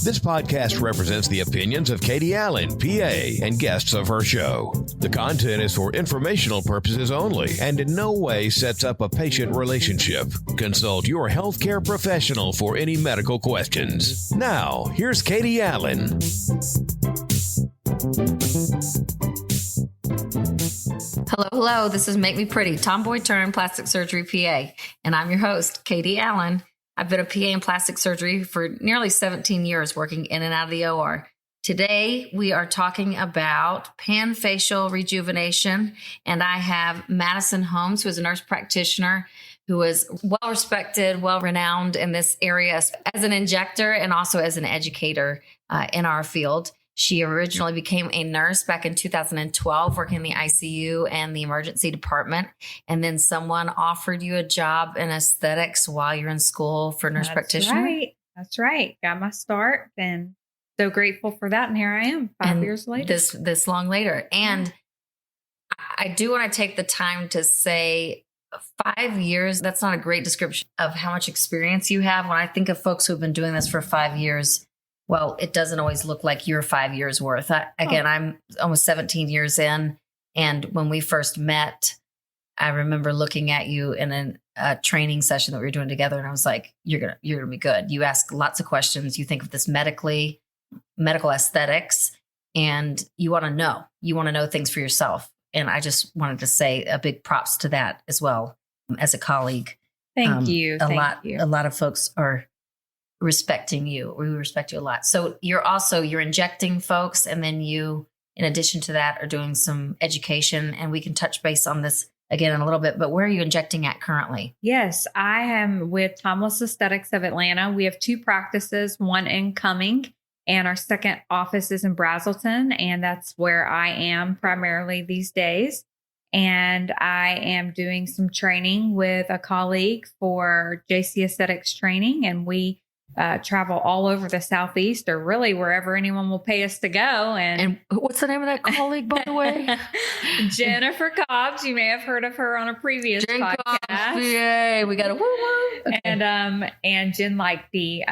This podcast represents the opinions of Katie Allen, PA, and guests of her show. The content is for informational purposes only and in no way sets up a patient relationship. Consult your healthcare professional for any medical questions. Now, here's Katie Allen. Hello. This is Make Me Pretty, Tomboy Turn Plastic Surgery PA, and I'm your host, Katie Allen. I've been a PA in plastic surgery for nearly 17 years, working in and out of the OR. Today, we are talking about panfacial rejuvenation, and I have Madison Holmes, who is a nurse practitioner, who is well-respected, well-renowned in this area as an injector and also as an educator in our field. She originally became a nurse back in 2012, working in the ICU and the emergency department. And then someone offered you a job in aesthetics while you're in school for nurse practitioner. That's right. Got my start and so grateful for that. And here I am 5 years later. This long later. And I do want to take the time to say 5 years, that's not a great description of how much experience you have. When I think of folks who've been doing this for 5 years, well, it doesn't always look like you're 5 years worth. I'm almost 17 years in. And when we first met, I remember looking at you in a training session that we were doing together. And I was like, you're going to be good. You ask lots of questions. You think of this medical aesthetics, and you want to know things for yourself. And I just wanted to say a big props to that as well as a colleague. Thank you. A lot of folks are respecting you. We respect you a lot. So you're injecting folks. And then you, in addition to that, are doing some education, and we can touch base on this again in a little bit, but where are you injecting at currently? Yes, I am with Timeless Aesthetics of Atlanta. We have two practices, one in Cumming, and our second office is in Brazelton. And that's where I am primarily these days. And I am doing some training with a colleague for JC Aesthetics training. And we travel all over the Southeast, or really wherever anyone will pay us to go. And what's the name of that colleague, by the way? Jennifer Cobbs. You may have heard of her on a previous podcast. Cobbs, yay, we got a woo-woo. And Jen Lightby.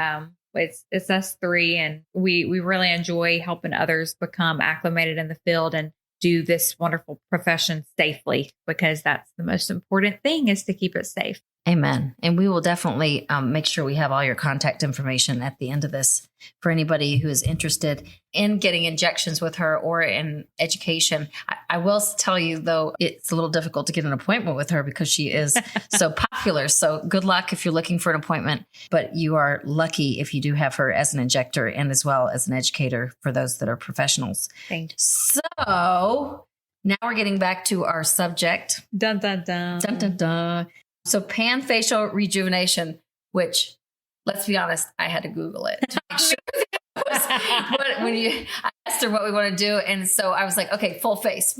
It's us three, and we really enjoy helping others become acclimated in the field and do this wonderful profession safely, because that's the most important thing, is to keep it safe. Amen. And we will definitely make sure we have all your contact information at the end of this for anybody who is interested in getting injections with her or in education. I will tell you, though, it's a little difficult to get an appointment with her because she is so popular. So good luck if you're looking for an appointment, but you are lucky if you do have her as an injector and as well as an educator for those that are professionals. Thank you. So now we're getting back to our subject. Dun, dun, dun. Dun, dun, dun. So panfacial rejuvenation, which, let's be honest, I had to Google it to make sure I asked her what we want to do. And so I was like, okay, full face.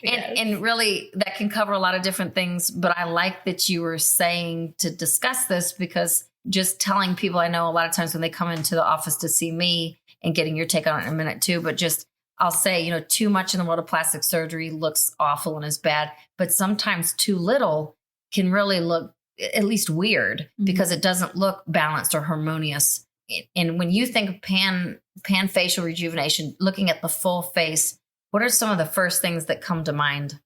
Yes. And really that can cover a lot of different things. But I like that you were saying to discuss this, because just telling people, I know a lot of times when they come into the office to see me, and getting your take on it in a minute too, but just I'll say, too much in the world of plastic surgery looks awful and is bad, but sometimes too little can really look at least weird, because it doesn't look balanced or harmonious. And when you think of panfacial rejuvenation, looking at the full face, what are some of the first things that come to mind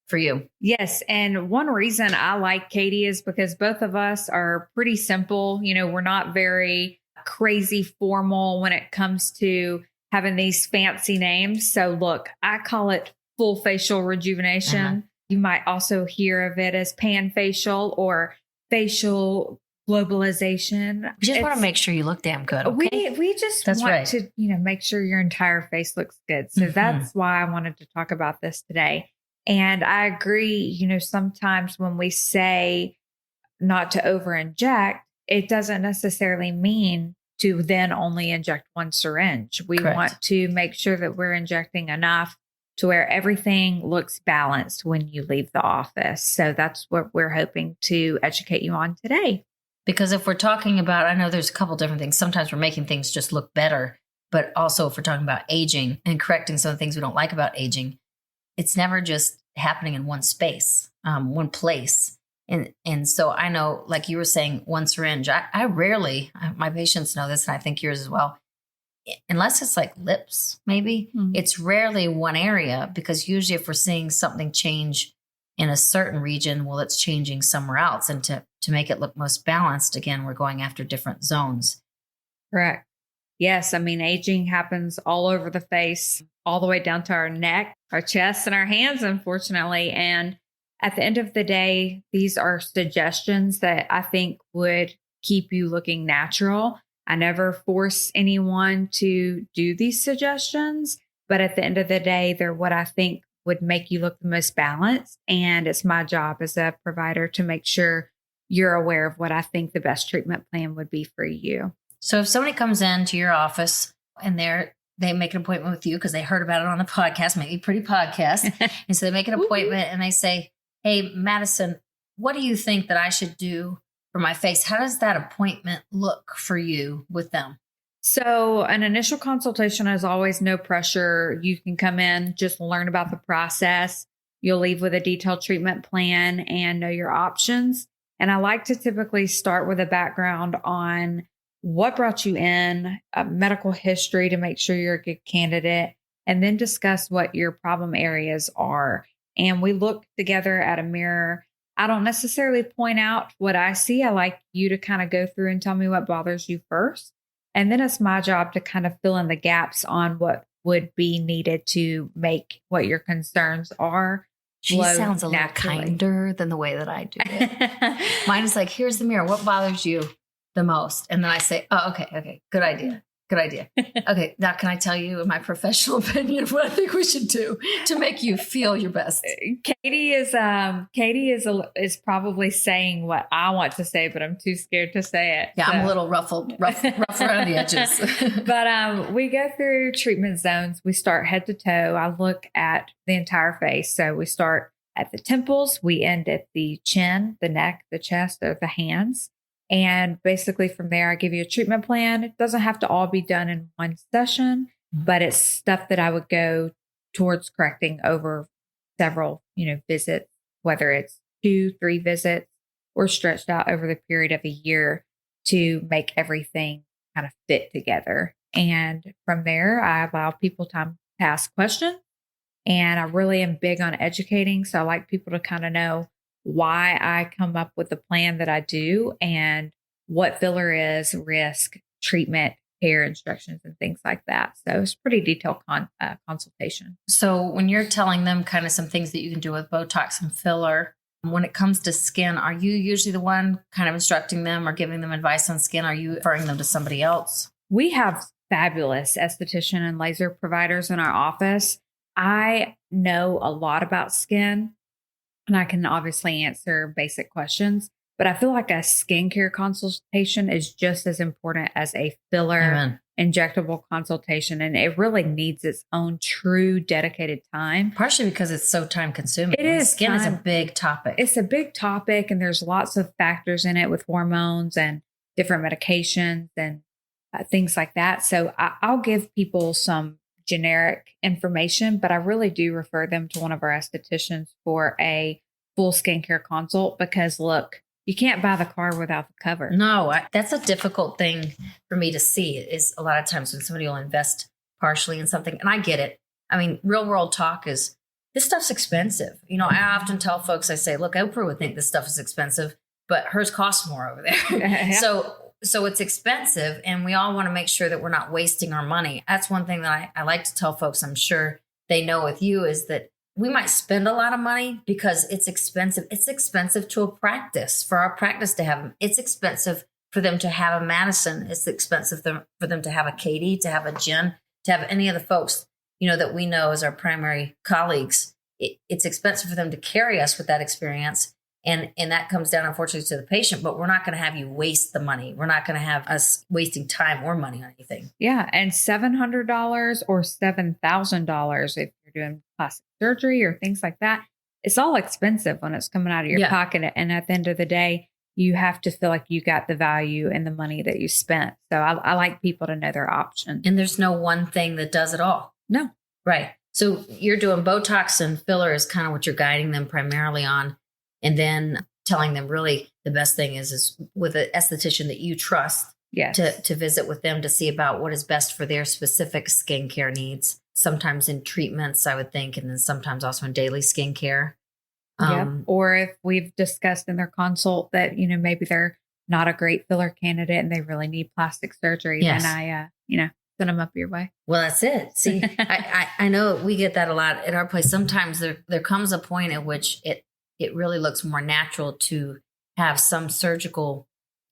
for you? Yes. And one reason I like Katie is because both of us are pretty simple. We're not very crazy formal when it comes to having these fancy names. So look, I call it full facial rejuvenation. Uh-huh. You might also hear of it as panfacial or facial globalization. We just want to make sure you look damn good. Okay? We just want to, make sure your entire face looks good. So that's why I wanted to talk about this today. And I agree, sometimes when we say not to over inject, it doesn't necessarily mean to then only inject one syringe. We want to make sure that we're injecting enough to where everything looks balanced when you leave the office. So that's what we're hoping to educate you on today. Because if we're talking about, I know there's a couple different things. Sometimes we're making things just look better, but also if we're talking about aging and correcting some of the things we don't like about aging, it's never just happening in one space, one place. And so I know, like you were saying, one syringe. I rarely, my patients know this, and I think yours as well. Unless it's like lips, maybe it's rarely one area, because usually if we're seeing something change in a certain region, well, it's changing somewhere else. And to make it look most balanced, again, we're going after different zones. Correct. Yes. I mean, aging happens all over the face, all the way down to our neck, our chest, and our hands, unfortunately. And at the end of the day, these are suggestions that I think would keep you looking natural. I never force anyone to do these suggestions, but at the end of the day, they're what I think would make you look the most balanced. And it's my job as a provider to make sure you're aware of what I think the best treatment plan would be for you. So if somebody comes into your office and they make an appointment with you because they heard about it on the podcast, Make Me Pretty podcast, and so they make an appointment and they say, "Hey, Madison, what do you think that I should do for my face?" How does that appointment look for you with them? So an initial consultation is always no pressure. You can come in, just learn about the process. You'll leave with a detailed treatment plan and know your options. And I like to typically start with a background on what brought you in, a medical history to make sure you're a good candidate, and then discuss what your problem areas are. And we look together at a mirror. I don't necessarily point out what I see. I like you to kind of go through and tell me what bothers you first. And then it's my job to kind of fill in the gaps on what would be needed to make what your concerns are. She sounds a little kinder than the way that I do it. Mine is like, here's the mirror. What bothers you the most? And then I say, oh, okay. Good idea. Okay. Now, can I tell you my professional opinion of what I think we should do to make you feel your best? Katie is probably saying what I want to say, but I'm too scared to say it. Yeah, so. I'm a little rough around the edges. But we go through treatment zones. We start head to toe. I look at the entire face. So we start at the temples. We end at the chin, the neck, the chest, or the hands. And basically from there, I give you a treatment plan. It doesn't have to all be done in one session, but it's stuff that I would go towards correcting over several, visits, whether it's 2-3 visits or stretched out over the period of a year to make everything kind of fit together. And from there, I allow people time to ask questions. And I really am big on educating. So I like people to kind of know why I come up with the plan that I do and what filler is, risk, treatment, care instructions, and things like that. So it's pretty detailed consultation. So when you're telling them kind of some things that you can do with Botox and filler, when it comes to skin, are you usually the one kind of instructing them or giving them advice on skin? Are you referring them to somebody else? We have fabulous esthetician and laser providers in our office. I know a lot about skin. And I can obviously answer basic questions, but I feel like a skincare consultation is just as important as a filler injectable consultation. And it really needs its own true dedicated time. Partially because it's so time consuming. It is. Skin is a big topic. It's a big topic, and there's lots of factors in it with hormones and different medications and things like that. So I'll give people some generic information, but I really do refer them to one of our estheticians for a full skincare consult, because look, you can't buy the car without the cover. No, that's a difficult thing for me to see, is a lot of times when somebody will invest partially in something. And I get it. I mean, real world talk is, this stuff's expensive. I often tell folks, I say, look, Oprah would think this stuff is expensive, but hers costs more over there. Yeah. So it's expensive, and we all want to make sure that we're not wasting our money. That's one thing that I like to tell folks, I'm sure they know with you, is that we might spend a lot of money because it's expensive. It's expensive to a practice, for our practice to have them. It's expensive for them to have a Madison. It's expensive for them to have a Katie, to have a Jen, to have any of the folks, that we know as our primary colleagues. It's expensive for them to carry us with that experience. And that comes down, unfortunately, to the patient, but we're not going to have you waste the money. We're not going to have us wasting time or money on anything. Yeah. And $700 or $7,000 if you're doing plastic surgery or things like that, it's all expensive when it's coming out of your pocket. And at the end of the day, you have to feel like you got the value and the money that you spent. So I like people to know their options. And there's no one thing that does it all. No. Right. So you're doing Botox and filler is kind of what you're guiding them primarily on. And then telling them really the best thing is with an esthetician that you trust. Yes. To visit with them to see about what is best for their specific skincare needs. Sometimes in treatments, I would think, and then sometimes also in daily skincare. Or if we've discussed in their consult that, maybe they're not a great filler candidate and they really need plastic surgery, then I, send them up your way. Well, that's it. See, I know we get that a lot at our place. Sometimes there comes a point at which it really looks more natural to have some surgical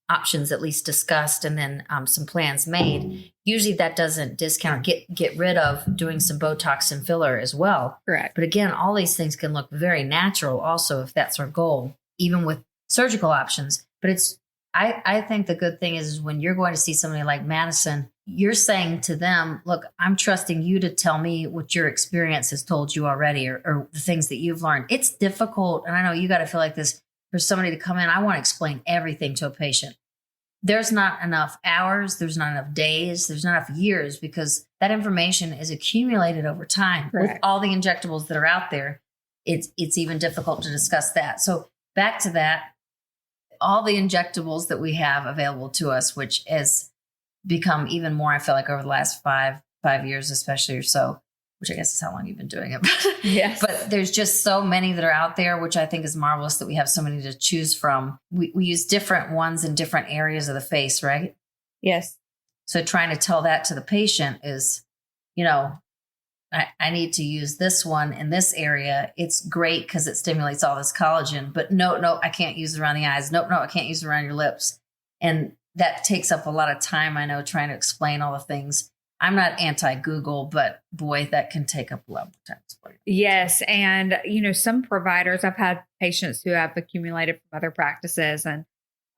options at least discussed and then some plans made. Usually that doesn't discount, get rid of doing some Botox and filler as well. Correct. But again, all these things can look very natural also if that's our goal, even with surgical options. But I think the good thing is when you're going to see somebody like Madison, you're saying to them, look, I'm trusting you to tell me what your experience has told you already or the things that you've learned. It's difficult. And I know you got to feel like this for somebody to come in. I want to explain everything to a patient. There's not enough hours. There's not enough days. There's not enough years because that information is accumulated over time. Correct. With all the injectables that are out there. It's even difficult to discuss that. So back to that, all the injectables that we have available to us, which has become even more, I feel like over the last five years, especially or so, which I guess is how long you've been doing it. Yes. But there's just so many that are out there, which I think is marvelous that we have so many to choose from. We use different ones in different areas of the face, right? Yes. So trying to tell that to the patient is, I need to use this one in this area. It's great because it stimulates all this collagen, but no, I can't use it around the eyes. No, I can't use it around your lips. And that takes up a lot of time, I know, trying to explain all the things. I'm not anti-Google, but boy, that can take up a lot of time. Yes. And, some providers, I've had patients who have accumulated from other practices and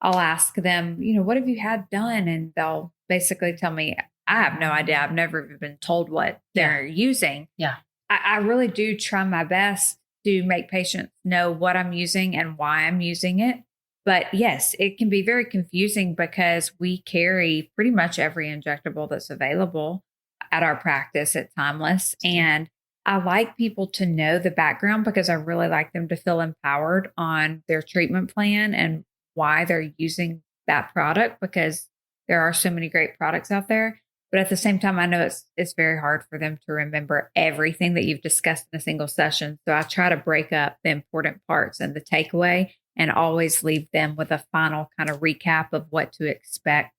I'll ask them, what have you had done? And they'll basically tell me, I have no idea. I've never even been told what they're using. Yeah. I really do try my best to make patients know what I'm using and why I'm using it. But yes, it can be very confusing because we carry pretty much every injectable that's available at our practice at Timeless. And I like people to know the background because I really like them to feel empowered on their treatment plan and why they're using that product because there are so many great products out there. But at the same time, I know it's very hard for them to remember everything that you've discussed in a single session. So I try to break up the important parts and the takeaway and always leave them with a final kind of recap of what to expect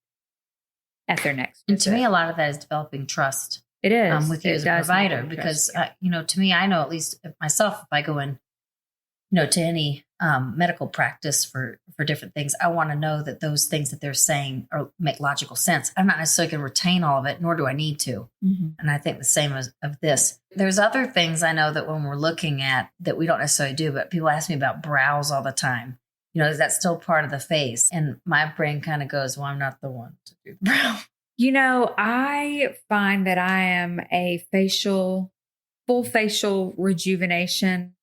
at their next visit. And to me, a lot of that is developing trust. It is. With you as a provider, because, to me, I know at least myself, if I go in, to any medical practice for different things, I want to know that those things that they're saying make logical sense. I'm not necessarily going to retain all of it, nor do I need to. Mm-hmm. And I think the same as of this. There's other things I know that when we're looking at that we don't necessarily do, but people ask me about brows all the time. Is that still part of the face? And my brain kind of goes, well, I'm not the one to do the brow. I find that I am a full facial rejuvenation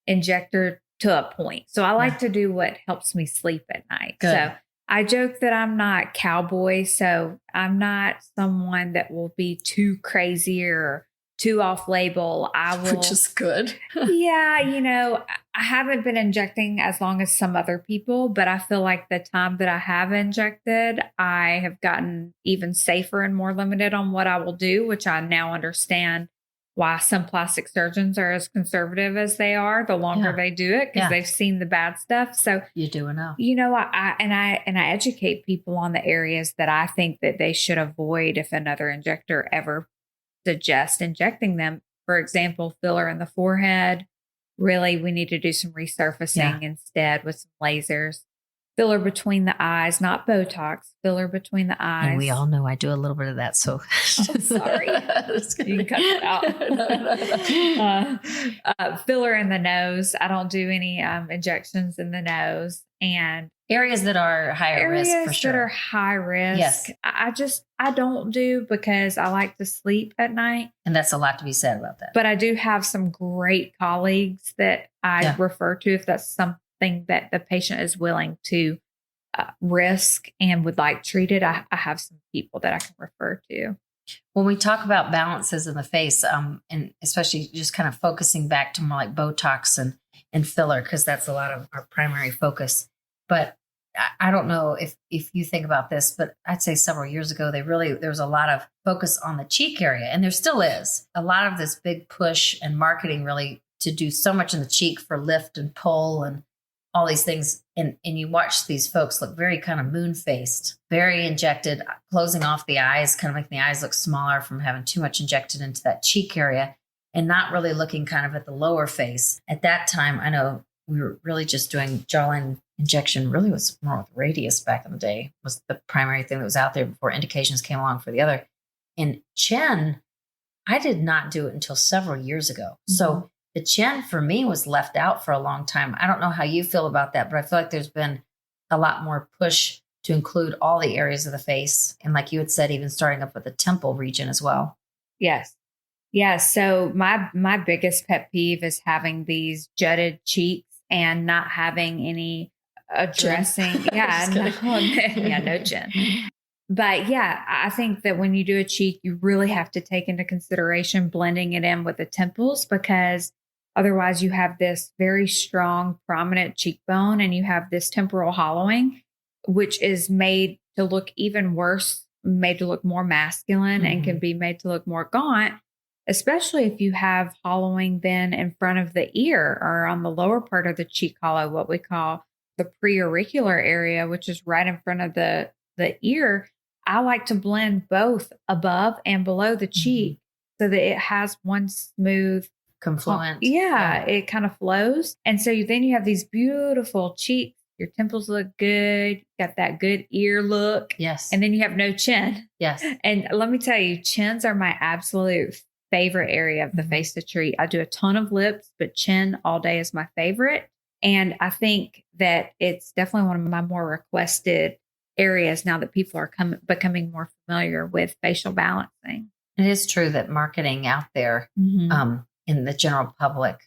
injector to a point. So I like to do what helps me sleep at night. Good. So I joke that I'm not cowboy. So I'm not someone that will be too crazy or too off label. Which is good. Yeah. I haven't been injecting as long as some other people, but I feel like the time that I have injected, I have gotten even safer and more limited on what I will do, which I now understand why some plastic surgeons are as conservative as they are the longer they do it because they've seen the bad stuff. So you do know. I educate people on the areas that I think that they should avoid if another injector ever suggests injecting them. For example, filler in the forehead. Really, we need to do some resurfacing instead with some lasers. Filler between the eyes, not Botox, filler between the eyes. And we all know I do a little bit of that. So sorry. You can cut it out. Filler in the nose. I don't do any injections in the nose. And areas that are higher risk for sure. That are high risk. Yes. I don't do because I like to sleep at night. And that's a lot to be said about that. But I do have some great colleagues that I refer to if that's something that the patient is willing to risk and would like treated. I have some people that I can refer to. When we talk about balances in the face, and especially just kind of focusing back to more like Botox and and filler, because that's a lot of our primary focus. But I don't know if you think about this, but I'd say several years ago, there was a lot of focus on the cheek area, and there still is a lot of this big push and marketing really to do so much in the cheek for lift and pull and all these things. And you watch these folks look very kind of moon-faced, very injected, closing off the eyes, kind of making the eyes look smaller from having too much injected into that cheek area and not really looking kind of at the lower face. At that time, I know we were really just doing jawline injection, really was more with radius back in the day, was the primary thing that was out there before indications came along for the other. And chin, I did not do it until several years ago. Mm-hmm. So the chin for me was left out for a long time. I don't know how you feel about that, but I feel like there's been a lot more push to include all the areas of the face. And like you had said, even starting up with the temple region as well. Yes. Yeah. So my biggest pet peeve is having these jutted cheeks and not having any addressing. No chin. But yeah, I think that when you do a cheek, you really have to take into consideration blending it in with the temples, because otherwise you have this very strong, prominent cheekbone and you have this temporal hollowing, which is made to look even worse, made to look more masculine, and can be made to look more gaunt, especially if you have hollowing then in front of the ear or on the lower part of the cheek hollow, what we call the preauricular area, which is right in front of the ear. I like to blend both above and below the cheek so that it has one smooth confluent. It kind of flows. And so then you have these beautiful cheeks. Your temples look good. Got that good ear look. Yes. And then you have no chin. Yes. And let me tell you, chins are my absolute favorite area of the face to treat. I do a ton of lips, but chin all day is my favorite. And I think that it's definitely one of my more requested areas now that people are becoming more familiar with facial balancing. It is true that marketing out there in the general public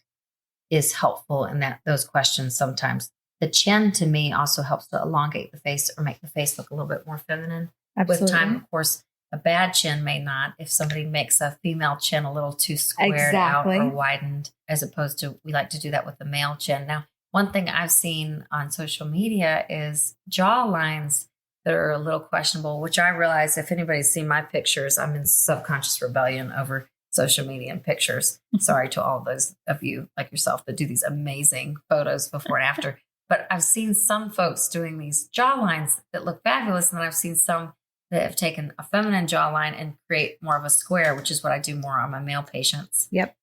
is helpful in those questions sometimes. The chin to me also helps to elongate the face or make the face look a little bit more feminine. Absolutely. With time. Of course, a bad chin may not. If somebody makes a female chin a little too squared out or widened, as opposed to, we like to do that with the male chin. Now, one thing I've seen on social media is jaw lines that are a little questionable, which I realize if anybody's seen my pictures, I'm in subconscious rebellion over social media and pictures. Sorry to all those of you like yourself that do these amazing photos before and after. But I've seen some folks doing these jaw lines that look fabulous. And then I've seen some that have taken a feminine jawline and create more of a square, which is what I do more on my male patients. Yep.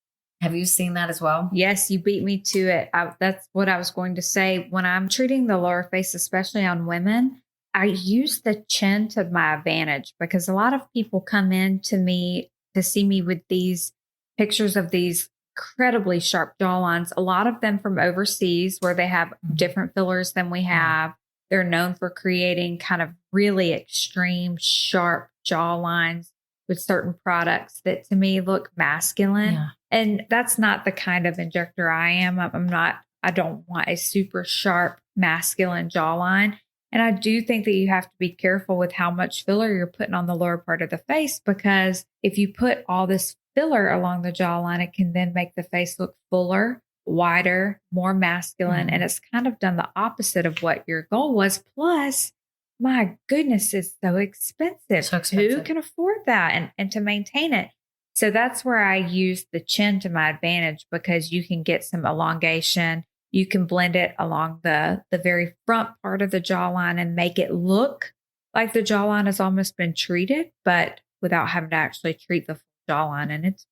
Have you seen that as well? Yes, you beat me to it. That's what I was going to say. When I'm treating the lower face, especially on women, I use the chin to my advantage, because a lot of people come in to me to see me with these pictures of these incredibly sharp jawlines, a lot of them from overseas where they have different fillers than we have. They're known for creating kind of really extreme, sharp jawlines with certain products that to me look masculine. Yeah. And that's not the kind of injector I am. I don't want a super sharp masculine jawline. And I do think that you have to be careful with how much filler you're putting on the lower part of the face, because if you put all this filler along the jawline, it can then make the face look fuller, wider, more masculine. And it's kind of done the opposite of what your goal was. Plus, my goodness, it's so expensive. Who can afford that and to maintain it? So that's where I use the chin to my advantage, because you can get some elongation. You can blend it along the very front part of the jawline and make it look like the jawline has almost been treated, but without having to actually treat the full jawline. And it's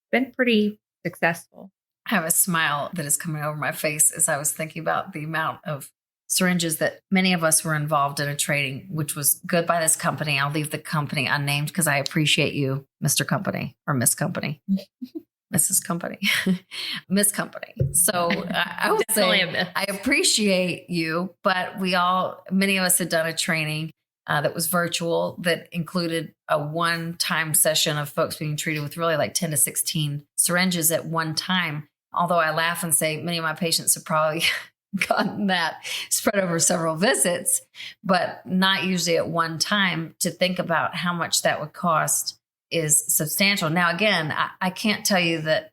been pretty successful. I have a smile that is coming over my face as I was thinking about the amount of syringes that many of us were involved in a trading, which was good by this company. I'll leave the company unnamed because I appreciate you, Mr. Company or Miss Company. Mrs. Company, Miss Company. So I would say I appreciate you, but many of us had done a training that was virtual that included a one-time session of folks being treated with really like 10 to 16 syringes at one time. Although I laugh and say many of my patients have probably gotten that spread over several visits, but not usually at one time. To think about how much that would cost is substantial. Now, again, I can't tell you that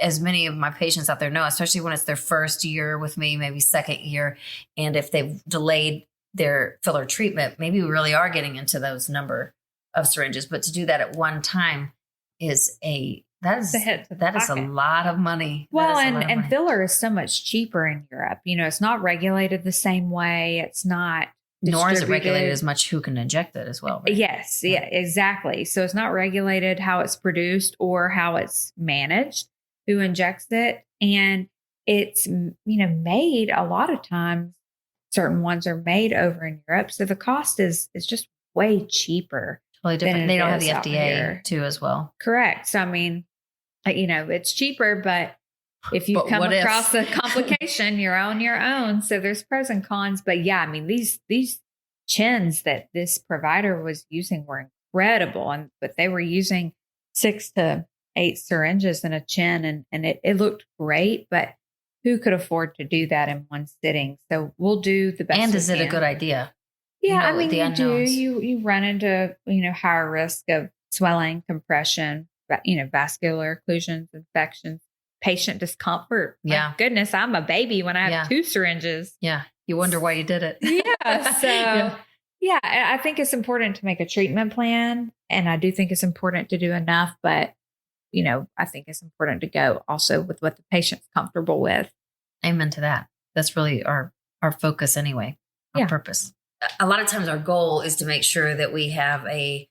as many of my patients out there know, especially when it's their first year with me, maybe second year, and if they've delayed their filler treatment, maybe we really are getting into those number of syringes. But to do that at one time is a lot of money. Well, and filler is so much cheaper in Europe. It's not regulated the same way. It's not. Nor is it regulated as much who can inject it as well. Right? Yes. Yeah, exactly. So it's not regulated how it's produced or how it's managed, who injects it. And it's, made a lot of times, certain ones are made over in Europe. So the cost is just way cheaper. Totally different. They don't have the FDA too as well. Correct. So, it's cheaper, but if you come across a complication, you're on your own. So there's pros and cons. But yeah, these chins that this provider was using were incredible. But they were using 6 to 8 syringes in a chin, and it looked great. But who could afford to do that in one sitting? So we'll do the best. And is it a good idea? Yeah, you do. You run into higher risk of swelling, compression, vascular occlusions, infections, patient discomfort. Yeah. My goodness, I'm a baby when I have 2 syringes. Yeah. You wonder why you did it. Yeah. So yeah, I think it's important to make a treatment plan, and I do think it's important to do enough, but I think it's important to go also with what the patient's comfortable with. Amen to that. That's really our focus anyway, our purpose. A lot of times our goal is to make sure that we have a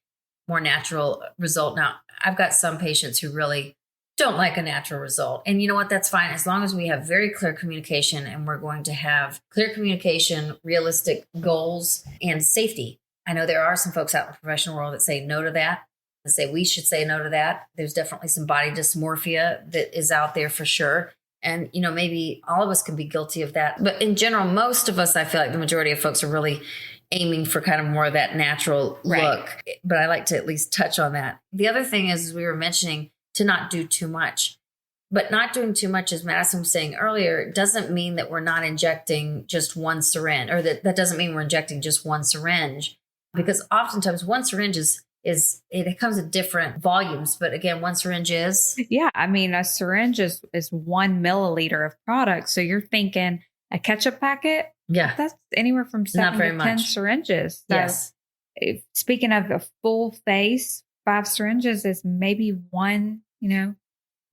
more natural result. Now, I've got some patients who really don't like a natural result. And you know what? That's fine. As long as we have very clear communication, and we're going to have clear communication, realistic goals, and safety. I know there are some folks out in the professional world that say no to that, and say we should say no to that. There's definitely some body dysmorphia that is out there for sure. And, maybe all of us can be guilty of that. But in general, most of us, I feel like the majority of folks are really aiming for kind of more of that natural look. But I like to at least touch on that. The other thing is, we were mentioning to not do too much. But not doing too much, as Madison was saying earlier, doesn't mean that we're not injecting just one syringe, or that doesn't mean we're injecting just one syringe. Because oftentimes one syringe it comes in different volumes, but again, one syringe is. Yeah. A syringe is 1 milliliter of product. So you're thinking a ketchup packet. Yeah. That's anywhere from 7 to 10 syringes. So yes. Speaking of a full face, 5 syringes is maybe 1,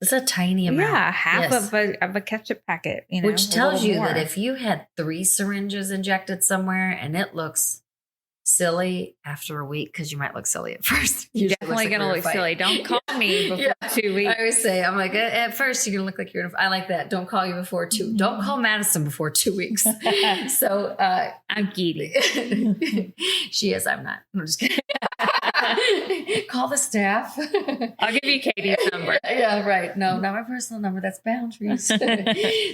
It's a tiny amount. Yeah. Half of a ketchup packet, which tells you that if you had 3 syringes injected somewhere and it looks silly after a week, because you might look silly at first. You're definitely going to look silly. Don't call me before 2 weeks. I always say, I'm like, at first you're going to look like you're in I like that. Don't call you before 2. Don't call Madison before 2 weeks. So I'm giddy. She is. I'm not. I'm just kidding. Call the staff. I'll give you Katie's number. Yeah, right. No, not my personal number. That's boundaries.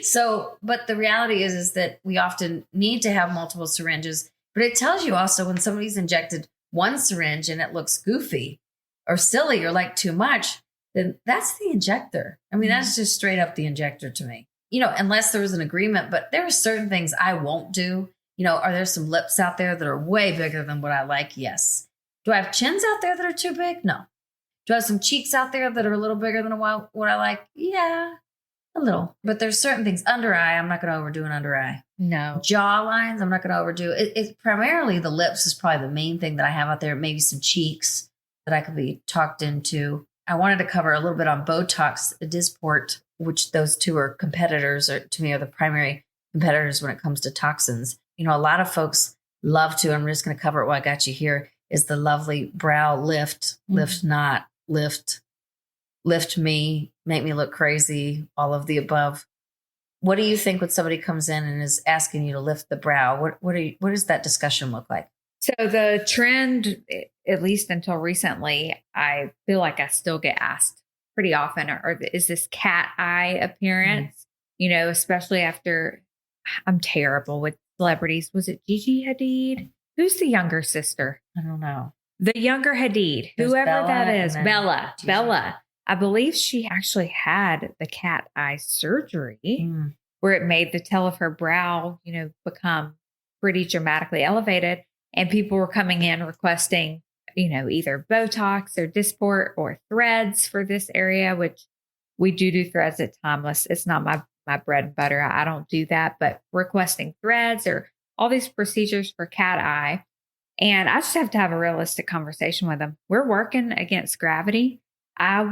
So, but the reality is that we often need to have multiple syringes. But it tells you also when somebody's injected 1 syringe and it looks goofy or silly or like too much, then that's the injector. That's just straight up the injector to me. Unless there was an agreement, but there are certain things I won't do. Are there some lips out there that are way bigger than what I like? Yes. Do I have chins out there that are too big? No. Do I have some cheeks out there that are a little bigger than what I like? Yeah. A little, but there's certain things. Under eye, I'm not going to overdo an under eye. No. Jaw lines, I'm not going to overdo. It's primarily the lips is probably the main thing that I have out there. Maybe some cheeks that I could be talked into. I wanted to cover a little bit on Botox, Dysport, which those 2 are competitors, or to me are the primary competitors when it comes to toxins. A lot of folks love to, I'm just going to cover it while I got you here, is the lovely brow lift, lift not, lift me, make me look crazy, all of the above. What do you think when somebody comes in and is asking you to lift the brow? What does that discussion look like? So the trend, at least until recently, I feel like I still get asked pretty often, or is this cat eye appearance? Especially after, I'm terrible with celebrities. Was it Gigi Hadid? Who's the younger sister? I don't know. The younger Hadid, There's whoever Bella, that is, Bella. Bella. I believe she actually had the cat eye surgery where it made the tail of her brow, become pretty dramatically elevated. And people were coming in requesting, either Botox or Dysport or threads for this area, which We do threads at Timeless. It's not my bread and butter. I don't do that, but requesting threads or all these procedures for cat eye. And I just have to have a realistic conversation with them. We're working against gravity. I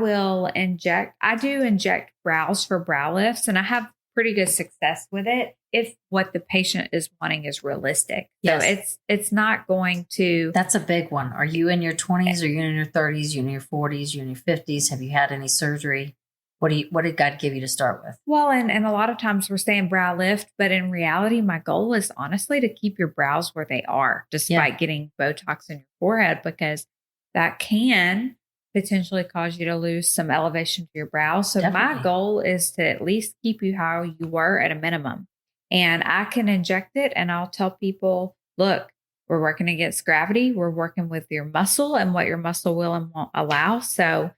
do inject brows for brow lifts, and I have pretty good success with it if what the patient is wanting is realistic. Yes. So it's not going to. That's a big one. Are you in your 20s? Are you in your 30s? You in your 40s? You in your 50s? Have you had any surgery? What did God give you to start with? Well, and a lot of times we're saying brow lift, but in reality, my goal is honestly to keep your brows where they are, despite getting Botox in your forehead, because that can potentially cause you to lose some elevation to your brow. So Definitely. my goal is to at least keep you how you were at a minimum. And I can inject it, and I'll tell people, look, we're working against gravity. We're working with your muscle and what your muscle will and won't allow. So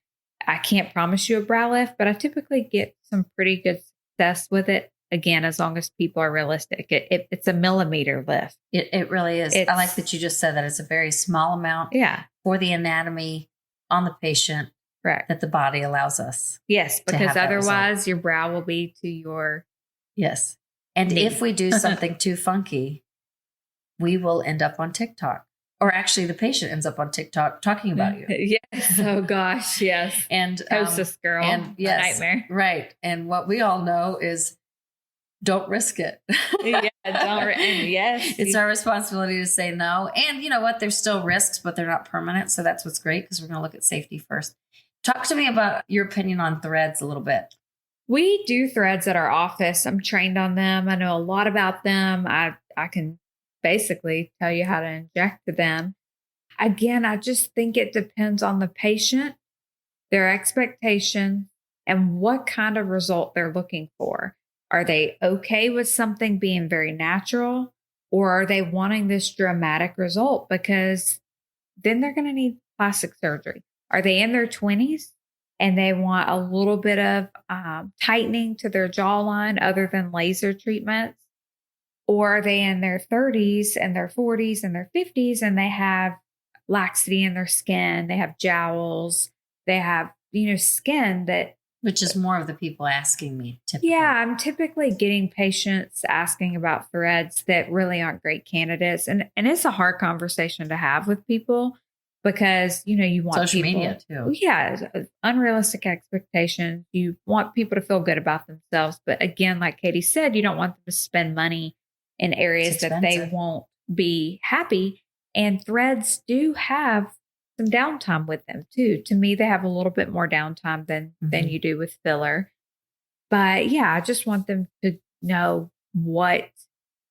I can't promise you a brow lift, but I typically get some pretty good success with it. Again, as long as people are realistic, it's a millimeter lift. It really is. I like that you just said that it's a very small amount for the anatomy on the patient that the body allows us. Yes, because otherwise your brow will be to your Yes. And if we do something too funky, we will end up on TikTok. Or actually, the patient ends up on TikTok talking about you. Yes. Oh, gosh. Yes. And hostess girl. And yes, nightmare. Right. And what we all know is don't risk it. Yes. It's our responsibility to say no. And you know what? There's still risks, but they're not permanent. So that's what's great, because we're going to look at safety first. Talk to me about your opinion on threads a little bit. We do threads at our office. I'm trained on them. I know a lot about them. I can basically tell you how to inject them. Again, I just think it depends on the patient, their expectation, and what kind of result they're looking for. Are they okay with something being very natural, or are they wanting this dramatic result? Because then they're going to need plastic surgery. Are they in their 20s and they want a little bit of tightening to their jawline other than laser treatments? Or are they in their 30s and their 40s and their 50s and they have laxity in their skin? They have jowls. They have, skin that. Which is more of the people asking me typically. Yeah, I'm typically getting patients asking about threads that really aren't great candidates. And it's a hard conversation to have with people because, you want social media too. Yeah, unrealistic expectations. You want people to feel good about themselves. But again, like Katie said, you don't want them to spend money in areas that they won't be happy. And threads do have some downtime with them too. To me, they have a little bit more downtime than you do with filler. But yeah, I just want them to know what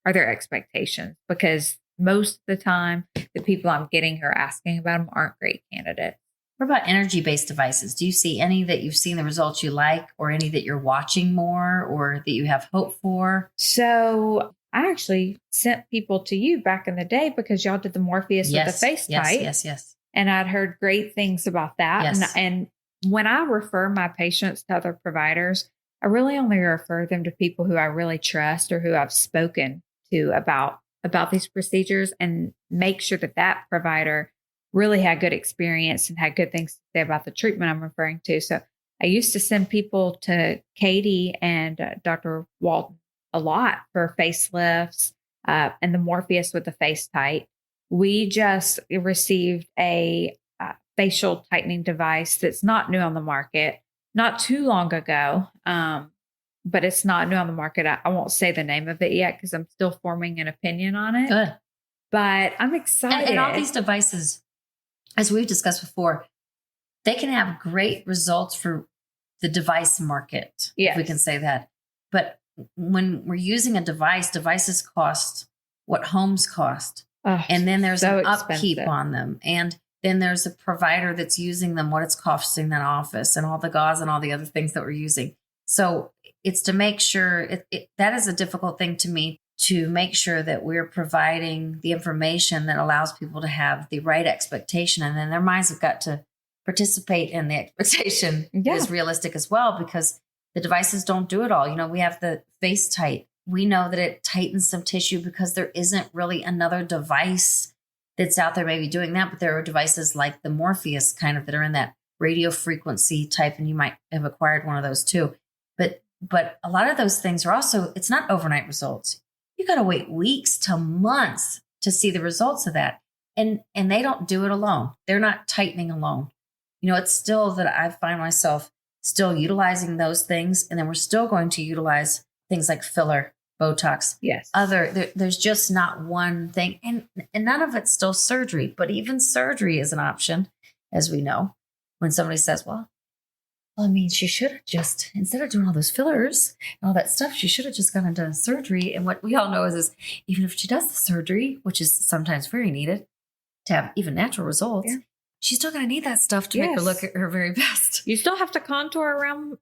are their expectations, because most of the time, the people I'm getting who are asking about them aren't great candidates. What about energy-based devices? Do you see any that you've seen the results you like, or any that you're watching more, or that you have hope for? So I actually sent people to you back in the day because y'all did the Morpheus with the face tight. Yes. And I'd heard great things about that. Yes. And when I refer my patients to other providers, I really only refer them to people who I really trust or who I've spoken to about these procedures, and make sure that provider really had good experience and had good things to say about the treatment I'm referring to. So I used to send people to Katie and Dr. Walton a lot for facelifts and the Morpheus with the face tight. We just received a facial tightening device that's not new on the market, not too long ago, but it's not new on the market. I won't say the name of it yet because I'm still forming an opinion on it. Good. But I'm excited. And all these devices, as we've discussed before, they can have great results for the device market, if we can say that. But when we're using a device, devices cost what homes cost. And then there's an upkeep on them. And then there's a provider that's using them, what it's costing that office, and all the gauze and all the other things that we're using. So it's to make sure that is a difficult thing to me, to make sure that we're providing the information that allows people to have the right expectation. And then their minds have got to participate in the expectation that is realistic as well, because the devices don't do it all. We have the face tight. We know that it tightens some tissue because there isn't really another device that's out there maybe doing that. But there are devices like the Morpheus kind of that are in that radio frequency type, and you might have acquired one of those too. But a lot of those things are also, it's not overnight results. You got to wait weeks to months to see the results of that. And they don't do it alone. They're not tightening alone. It's still that I find myself still utilizing those things. And then we're still going to utilize things like filler, Botox. Yes. There's just not one thing. And none of it's still surgery, but even surgery is an option, as we know. When somebody says, well, I mean, she should have just, instead of doing all those fillers and all that stuff, she should have just gone and done surgery. And what we all know is even if she does the surgery, which is sometimes very needed to have even natural results, she's still going to need that stuff to make her look at her very best. You still have to contour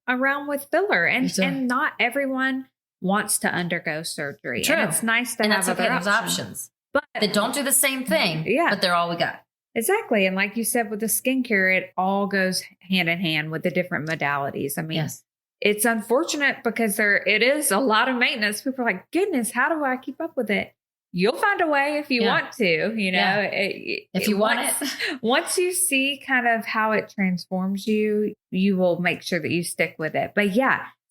around with filler. And not everyone wants to undergo surgery. True. And it's nice to have other options. But they don't do the same thing, but they're all we got. Exactly. And like you said, with the skincare, it all goes hand in hand with the different modalities. I mean, it's unfortunate because it is a lot of maintenance. People are like, goodness, how do I keep up with it? You'll find a way if you want to, if you want it. Once you see kind of how it transforms you, you will make sure that you stick with it. But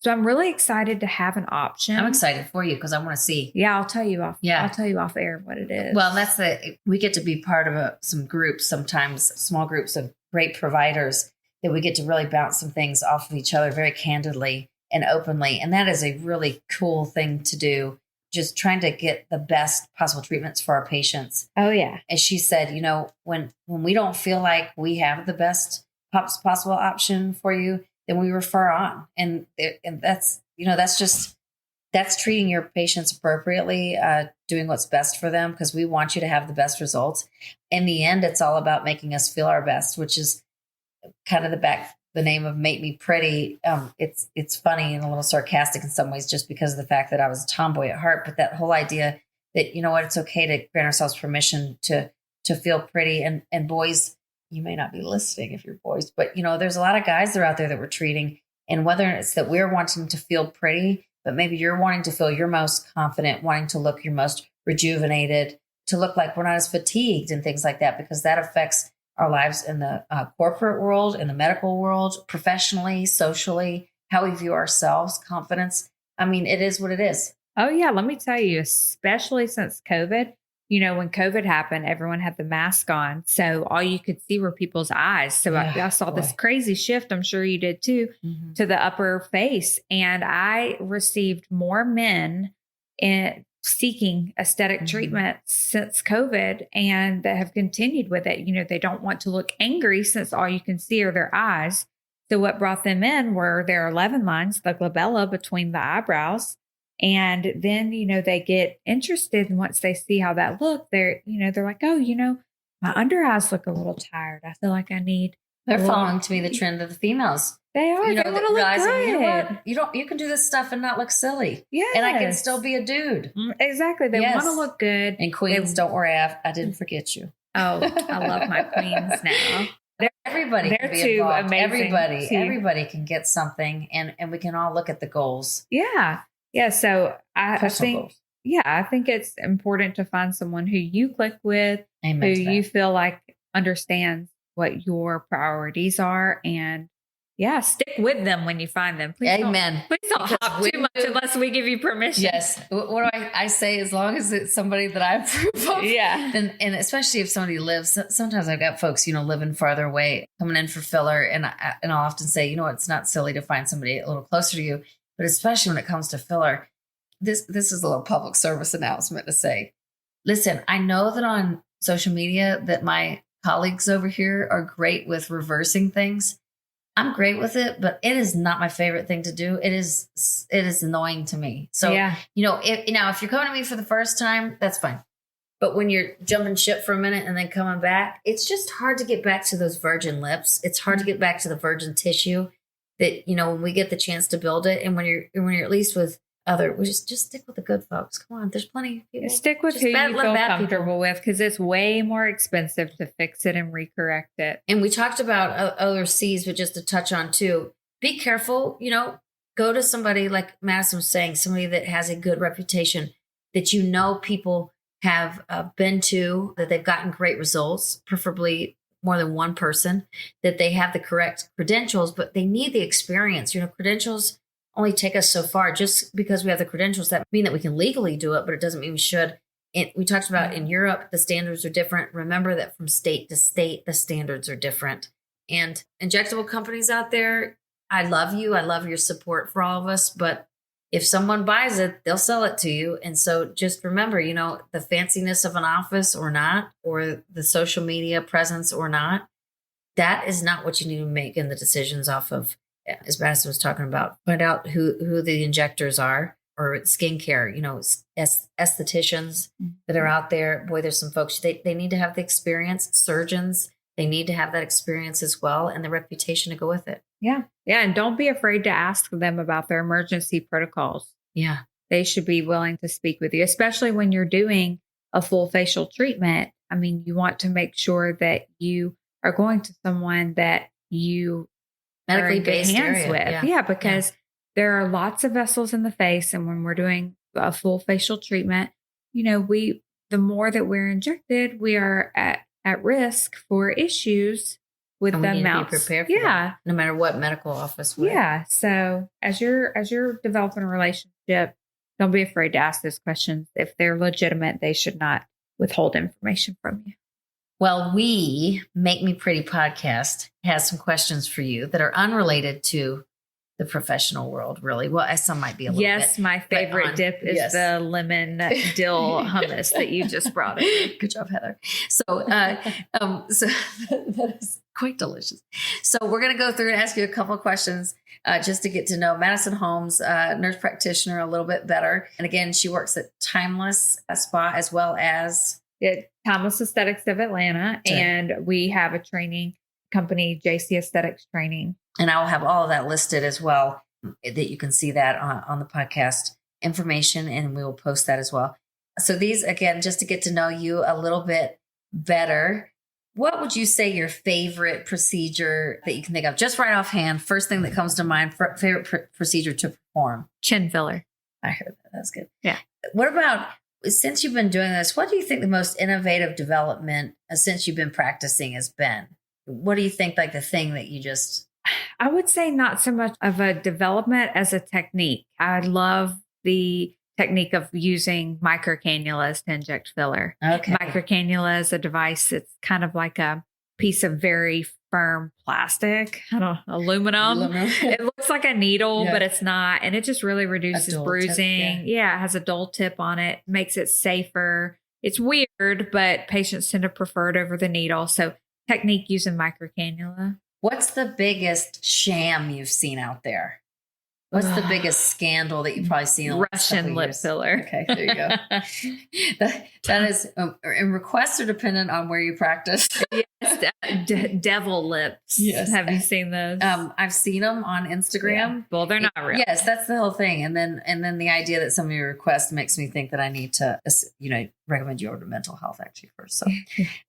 so I'm really excited to have an option. I'm excited for you because I want to see. Yeah, I'll tell you off. I'll tell you off air what it is. Well, we get to be part of some groups, sometimes small groups of great providers that we get to really bounce some things off of each other very candidly and openly. And that is a really cool thing to do. Just trying to get the best possible treatments for our patients. Oh, yeah. As she said, when we don't feel like we have the best possible option for you, then we refer on. And that's treating your patients appropriately, doing what's best for them, because we want you to have the best results. In the end, it's all about making us feel our best, which is kind of the name of Make Me Pretty. It's funny and a little sarcastic in some ways, just because of the fact that I was a tomboy at heart. But that whole idea that, it's okay to grant ourselves permission to feel pretty. And boys, you may not be listening if you're boys, but there's a lot of guys that are out there that we're treating. And whether it's that we're wanting to feel pretty, but maybe you're wanting to feel your most confident, wanting to look your most rejuvenated, to look like we're not as fatigued and things like that, because that affects our lives in the corporate world, in the medical world, professionally, socially, how we view ourselves, confidence. I mean, it is what it is. Oh, yeah. Let me tell you, especially since COVID, when COVID happened, everyone had the mask on. So all you could see were people's eyes. So I saw this crazy shift. I'm sure you did too, to the upper face. And I received more men seeking aesthetic treatment since COVID, and that have continued with it. They don't want to look angry since all you can see are their eyes. So what brought them in were their 11 lines, the glabella between the eyebrows. And then, they get interested. And once they see how that looked, they're like, oh, my under eyes look a little tired. I feel like I need. They're following to me the trend of the females. They are. They want to look good. You can do this stuff and not look silly. Yeah. And I can still be a dude. Exactly. They want to look good. And queens, don't worry. I didn't forget you. Oh, I love my queens now. Everybody can be involved. Everybody can get something, and we can all look at the goals. Yeah. Yeah. So I think it's important to find someone who you click with, who you feel like understands what your priorities are, and stick with them when you find them. Please Amen. Please don't hop too much unless we give you permission. Yes. What do I say? As long as it's somebody that I approve of. Yeah. And especially if somebody lives, sometimes I've got folks, living farther away, coming in for filler. And I'll often say, it's not silly to find somebody a little closer to you, but especially when it comes to filler, this is a little public service announcement to say, listen, I know that on social media that my colleagues over here are great with reversing things. I'm great with it, but it is not my favorite thing to do. It is annoying to me. So, if you're coming to me for the first time, that's fine. But when you're jumping ship for a minute and then coming back, it's just hard to get back to those virgin lips. It's hard to get back to the virgin tissue that, when we get the chance to build it. And when you're at least with we just stick with the good folks. Come on. There's plenty of people. Stick with who you feel comfortable with, because it's way more expensive to fix it and recorrect it. And we talked about overseas, but just to touch on too, be careful, go to somebody like Madison was saying, somebody that has a good reputation, that people have been to, that they've gotten great results, preferably more than one person, that they have the correct credentials, but they need the experience. Credentials only take us so far. Just because we have the credentials, that mean that we can legally do it, but it doesn't mean we should. We talked about in Europe, the standards are different. Remember that from state to state, the standards are different. And injectable companies out there, I love you. I love your support for all of us. But if someone buys it, they'll sell it to you. And so just remember, the fanciness of an office or not, or the social media presence or not, that is not what you need to make in the decisions off of, as Madison was talking about. Find out who the injectors are, or skincare, estheticians that are out there. Boy, there's some folks, they need to have the experience. Surgeons, they need to have that experience as well, and the reputation to go with it. Yeah. Yeah. And don't be afraid to ask them about their emergency protocols. Yeah. They should be willing to speak with you, especially when you're doing a full facial treatment. I mean, you want to make sure that you are going to someone that you medically based hands with. Yeah. Because there are lots of vessels in the face. And when we're doing a full facial treatment, the more that we're injected, we are at risk for issues with the mouth. Be prepared for that, no matter what medical office. Yeah. So as you're developing a relationship, don't be afraid to ask those questions. If they're legitimate, they should not withhold information from you. Well, we Make Me Pretty podcast has some questions for you that are unrelated to the professional world, really. Well, some might be a little bit. Yes, my favorite dip is the lemon dill hummus that you just brought in. Good job, Heather. So that is quite delicious. So we're going to go through and ask you a couple of questions just to get to know Madison Holmes, nurse practitioner, a little bit better. And again, she works at Timeless Spa as well as Timeless Aesthetics of Atlanta. Okay. And we have a training company, JC Aesthetics Training. And I will have all of that listed as well, that you can see that on the podcast information, and we will post that as well. So these, again, just to get to know you a little bit better, what would you say your favorite procedure that you can think of? Just right offhand, first thing that comes to mind, favorite procedure to perform? Chin filler. I heard that. That's good. Yeah. What about, since you've been doing this, what do you think the most innovative development since you've been practicing has been? What do you think, like the thing that you just... I would say not so much of a development as a technique. I love the technique of using microcannulas to inject filler. Okay. Microcannula is a device that's kind of like a piece of very firm plastic, aluminum. It looks like a needle, but it's not. And it just really reduces bruising. Yeah, it has a dull tip on it, makes it safer. It's weird, but patients tend to prefer it over the needle. So technique using microcannula. What's the biggest sham you've seen out there? What's the biggest scandal that you've probably seen? In Russian lip filler. Okay, there you go. that is, and requests are dependent on where you practice. Yes, devil lips. Yes. Have you seen those? I've seen them on Instagram. Yeah. Well, they're not real. Yes, that's the whole thing. And then the idea that some of your requests makes me think that I need to, recommend you over to mental health actually first. So,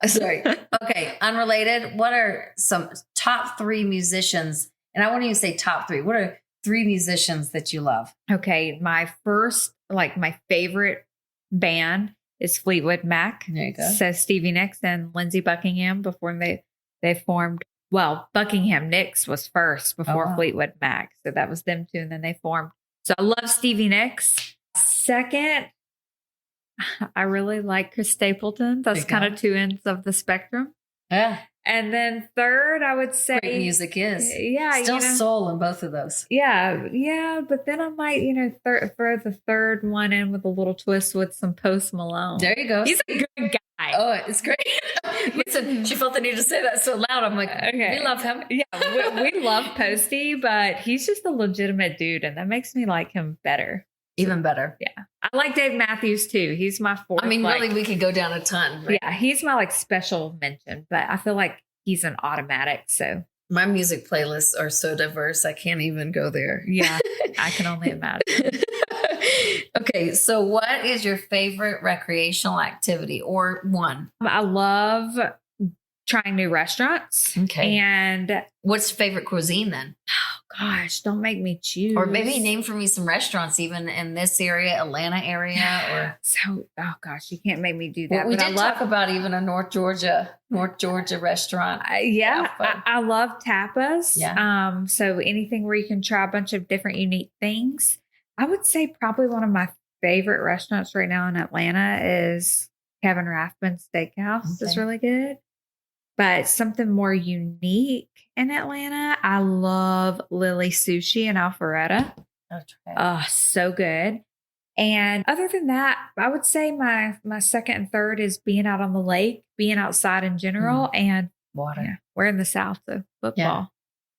sorry. Okay, unrelated. What are some top 3 musicians? And I won't even say top 3. What are 3 musicians that you love? Okay. My favorite band is Fleetwood Mac. There you go. So Stevie Nicks and Lindsey Buckingham before they formed. Well, Buckingham Nicks was first before Fleetwood Mac. So that was them two. And then they formed. So I love Stevie Nicks. Second, I really like Chris Stapleton. That's kind of 2 ends of the spectrum. Yeah. And then third, I would say great music is. Yeah. Still soul in both of those. Yeah. Yeah. But then I might, throw the third one in with a little twist with some Post Malone. There you go. He's a good guy. Oh, it's great. Listen, she felt the need to say that so loud. I'm like, okay. We love him. Yeah. We love Posty, but he's just a legitimate dude. And that makes me like him better. Even better. Yeah. I like Dave Matthews too. He's my fourth. I mean, really, we could go down a ton. Right? Yeah. He's my special mention, but I feel like he's an automatic. So my music playlists are so diverse. I can't even go there. Yeah. I can only imagine. Okay. So what is your favorite recreational activity or one? I love trying new restaurants. Okay. And what's your favorite cuisine then? Oh Gosh, don't make me choose. Or maybe name for me some restaurants, even in this area, Atlanta area, or oh gosh, you can't make me do that. Well, we did talk about even a North Georgia restaurant. I love tapas. Yeah. So anything where you can try a bunch of different unique things. I would say probably one of my favorite restaurants right now in Atlanta is Kevin Rathman's Steakhouse. It's really good. But something more unique in Atlanta, I love Lily Sushi in Alpharetta. Oh, so good. And other than that, I would say my second and third is being out on the lake, being outside in general, and water. Yeah, we're in the South, so football.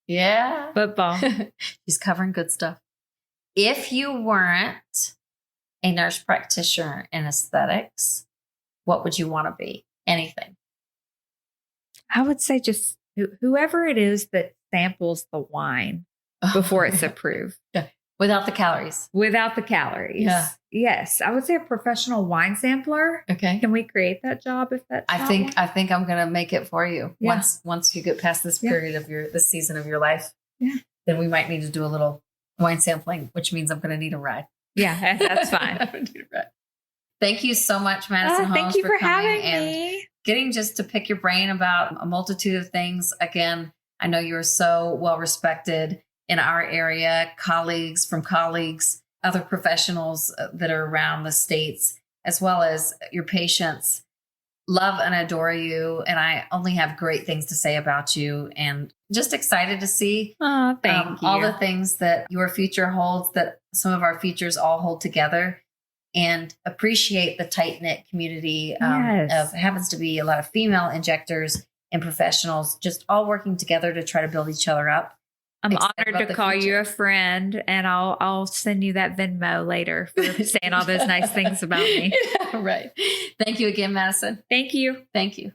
Yeah. Football. She's covering good stuff. If you weren't a nurse practitioner in aesthetics, what would you want to be? Anything. I would say just whoever it is that samples the wine before it's approved. Yeah. Without the calories. Without the calories. Yeah. Yes. I would say a professional wine sampler. Okay. Can we create that job if that's I think I'm going to make it for you. Yeah. Once you get past this period of this season of your life. Yeah. Then we might need to do a little wine sampling, which means I'm going to need a ride. Yeah, that's fine. I need a ride. Thank you so much, Madison Holmes. Thank you for coming having me. Getting just to pick your brain about a multitude of things. Again, I know you're so well respected in our area, colleagues, other professionals that are around the states, as well as your patients love and adore you. And I only have great things to say about you, and just excited to see thank you. All the things that your future holds, that some of our futures all hold together, and appreciate the tight-knit community of happens to be a lot of female injectors and professionals just all working together to try to build each other up. I'm honored to call you a friend, and I'll send you that Venmo later for saying all those nice things about me. Right. Thank you again, Madison. Thank you. Thank you.